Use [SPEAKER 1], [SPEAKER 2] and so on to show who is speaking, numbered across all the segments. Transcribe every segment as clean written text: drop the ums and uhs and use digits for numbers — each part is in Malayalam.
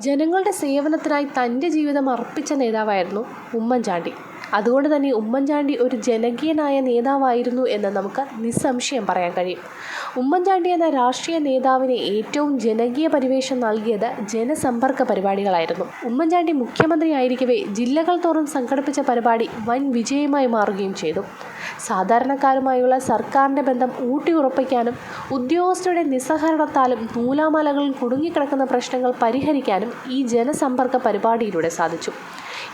[SPEAKER 1] ജനങ്ങളുടെ സേവനത്തിനായി തൻ്റെ ജീവിതം അർപ്പിച്ച നേതാവായിരുന്നു ഉമ്മൻചാണ്ടി. അതുകൊണ്ട് തന്നെ ഉമ്മൻചാണ്ടി ഒരു ജനകീയനായ നേതാവായിരുന്നു എന്ന് നമുക്ക് നിസ്സംശയം പറയാൻ കഴിയും. ഉമ്മൻചാണ്ടി എന്ന രാഷ്ട്രീയ നേതാവിന് ഏറ്റവും ജനകീയ പരിവേഷം നൽകിയത് ജനസമ്പർക്ക പരിപാടികളായിരുന്നു. ഉമ്മൻചാണ്ടി മുഖ്യമന്ത്രിയായിരിക്കവേ ജില്ലകൾ തോറും സംഘടിപ്പിച്ച പരിപാടി വൻ വിജയമായി മാറുകയും ചെയ്തു. സാധാരണക്കാരുമായുള്ള സർക്കാരിൻ്റെ ബന്ധം ഊട്ടിയുറപ്പിക്കാനും ഉദ്യോഗസ്ഥരുടെ നിസ്സഹകരണത്താലും നൂലാമാലകളിൽ കുടുങ്ങിക്കിടക്കുന്ന പ്രശ്നങ്ങൾ പരിഹരിക്കാനും ഈ ജനസമ്പർക്ക പരിപാടിയിലൂടെ സാധിച്ചു.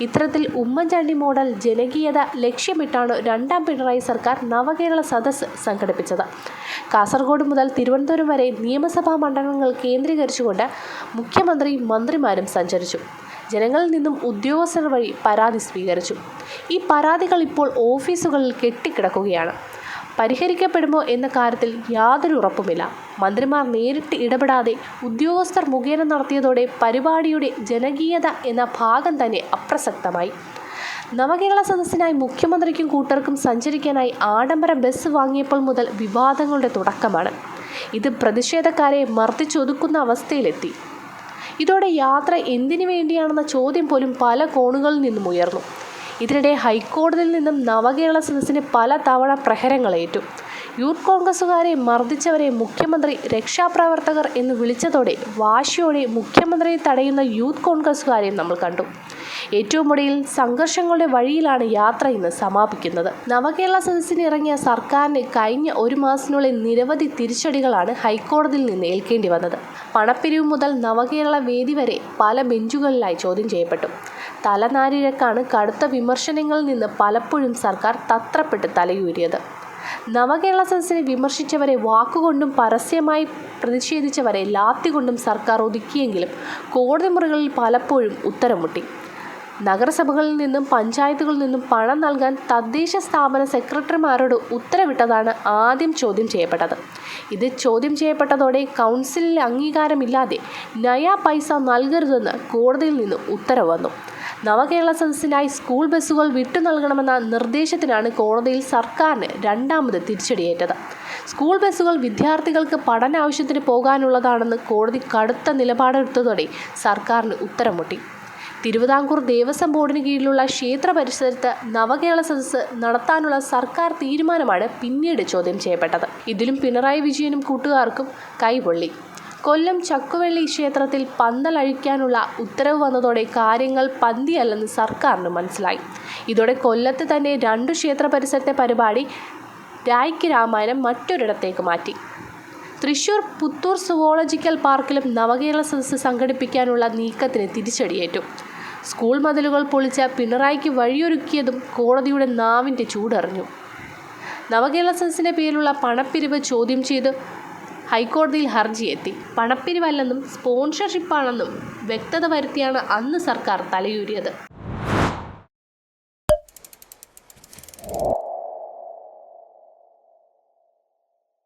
[SPEAKER 1] ഇത്തരത്തിൽ ഉമ്മൻചാണ്ടി മോഡൽ ജനകീയത ലക്ഷ്യമിട്ടാണ് രണ്ടാം പിണറായി സർക്കാർ നവകേരള സദസ്സ് സംഘടിപ്പിച്ചത്. കാസർഗോഡ് മുതൽ തിരുവനന്തപുരം വരെ നിയമസഭാ മണ്ഡലങ്ങൾ കേന്ദ്രീകരിച്ചുകൊണ്ട് മുഖ്യമന്ത്രിയും മന്ത്രിമാരും സഞ്ചരിച്ചു. ജനങ്ങളിൽ നിന്നും ഉദ്യോഗസ്ഥർ വഴി പരാതി സ്വീകരിച്ചു. ഈ പരാതികൾ ഇപ്പോൾ ഓഫീസുകളിൽ കെട്ടിക്കിടക്കുകയാണ്. പരിഹരിക്കപ്പെടുമോ എന്ന കാര്യത്തിൽ യാതൊരു ഉറപ്പുമില്ല. മന്ത്രിമാർ നേരിട്ട് ഇടപെടാതെ ഉദ്യോഗസ്ഥർ മുഖേന നടത്തിയതോടെ പരിപാടിയുടെ ജനകീയത എന്ന ഭാഗം തന്നെ അപ്രസക്തമായി. നവകേരള സദസ്സിനായി മുഖ്യമന്ത്രിക്കും കൂട്ടർക്കും സഞ്ചരിക്കാനായി ആഡംബര ബസ് വാങ്ങിയപ്പോൾ മുതൽ വിവാദങ്ങളുടെ തുടക്കമാണ്. ഇത് പ്രതിഷേധക്കാരെ മർദ്ദിച്ചൊതുക്കുന്ന അവസ്ഥയിലെത്തി. ഇതോടെ യാത്ര എന്തിനു വേണ്ടിയാണെന്ന ചോദ്യം പോലും പല കോണുകളിൽ നിന്നും ഉയർന്നു. ഇതിനിടെ ഹൈക്കോടതിയിൽ നിന്നും നവകേരള സദസ്സിന് പല തവണ പ്രഹരങ്ങളേറ്റു. യൂത്ത് കോൺഗ്രസുകാരെ മർദ്ദിച്ചവരെ മുഖ്യമന്ത്രി രക്ഷാപ്രവർത്തകർ എന്ന് വിളിച്ചതോടെ വാശിയോടെ മുഖ്യമന്ത്രിയെ തടയുന്ന യൂത്ത് കോൺഗ്രസുകാരെയും നമ്മൾ കണ്ടു. ഏറ്റവും ഒടുവിൽ സംഘർഷങ്ങളുടെ വഴിയിലാണ് യാത്ര ഇന്ന് സമാപിക്കുന്നത്. നവകേരള സദസ്സിന് ഇറങ്ങിയ സർക്കാരിന് കഴിഞ്ഞ ഒരു മാസത്തിനുള്ളിൽ നിരവധി തിരിച്ചടികളാണ് ഹൈക്കോടതിയിൽ നിന്ന് ഏൽക്കേണ്ടി വന്നത്. പണപ്പിരിവ് മുതൽ നവകേരള വേദി വരെ പല ബെഞ്ചുകളിലായി ചോദ്യം ചെയ്യപ്പെട്ടു. തലനാരിഴക്കാണ് കടുത്ത വിമർശനങ്ങളിൽ നിന്ന് പലപ്പോഴും സർക്കാർ തത്രപ്പെട്ട് തലയൂരിയത്. നവകേരള സദസ്സിനെ വിമർശിച്ചവരെ വാക്കുകൊണ്ടും പരസ്യമായി പ്രതിഷേധിച്ചവരെ ലാത്തികൊണ്ടും സർക്കാർ ഒതുക്കിയെങ്കിലും കോടതി മുറികളിൽ പലപ്പോഴും ഉത്തരം മുട്ടി. നഗരസഭകളിൽ നിന്നും പഞ്ചായത്തുകളിൽ നിന്നും പണം നൽകാൻ തദ്ദേശ സ്ഥാപന സെക്രട്ടറിമാരോട് ഉത്തരവിട്ടതാണ് ആദ്യം ചോദ്യം ചെയ്യപ്പെട്ടത്. ഇത് ചോദ്യം ചെയ്യപ്പെട്ടതോടെ കൗൺസിലിൽ അംഗീകാരമില്ലാതെ നയാ പൈസ നൽകരുതെന്ന് കോടതിയിൽ നിന്ന് ഉത്തരവ് വന്നു. നവകേരള സദസ്സിനായി സ്കൂൾ ബസ്സുകൾ വിട്ടു നൽകണമെന്ന നിർദ്ദേശത്തിനാണ് കോടതിയിൽ സർക്കാരിന് രണ്ടാമത് തിരിച്ചടിയേറ്റത്. സ്കൂൾ ബസ്സുകൾ വിദ്യാർത്ഥികൾക്ക് പഠനാവശ്യത്തിന് പോകാനുള്ളതാണെന്ന് കോടതി കടുത്ത നിലപാടെടുത്തതോടെ സർക്കാരിന് ഉത്തരം മുട്ടി. തിരുവിതാംകൂർ ദേവസ്വം ബോർഡിന് കീഴിലുള്ള ക്ഷേത്ര പരിസരത്ത് നവകേരള സദസ്സ് നടത്താനുള്ള സർക്കാർ തീരുമാനമാണ് പിന്നീട് ചോദ്യം ചെയ്യപ്പെട്ടത്. ഇതിലും പിണറായി വിജയനും കൂട്ടുകാർക്കും കൈപൊള്ളി. കൊല്ലം ചക്കുവെള്ളി ക്ഷേത്രത്തിൽ പന്തലഴിക്കാനുള്ള ഉത്തരവ് വന്നതോടെ കാര്യങ്ങൾ പന്തിയല്ലെന്ന് സർക്കാരിന് മനസ്സിലായി. ഇതോടെ കൊല്ലത്ത് തന്നെ 2 ക്ഷേത്ര പരിസരത്തെ പരിപാടി രായ്ക്ക് രാമായണം മറ്റൊരിടത്തേക്ക് മാറ്റി. തൃശൂർ പുത്തൂർ സുവോളജിക്കൽ പാർക്കിലും നവകേരള സദസ്സ് സംഘടിപ്പിക്കാനുള്ള നീക്കത്തിന് തിരിച്ചടിയേറ്റു. സ്കൂൾ മതിലുകൾ പൊളിച്ച പിണറായിക്ക് വഴിയൊരുക്കിയതും കോടതിയുടെ നാവിൻ്റെ ചൂടറിഞ്ഞു. നവകേരള സദസ്സിൻ്റെ പേരിലുള്ള പണപ്പിരിവ് ചോദ്യം ചെയ്ത് ഹൈക്കോടതിയിൽ ഹർജിയെത്തി. പണപ്പിരിവല്ലെന്നും സ്പോൺസർഷിപ്പാണെന്നും വ്യക്തത വരുത്തിയാണ് അന്ന് സർക്കാർ തലയൂരിയത്.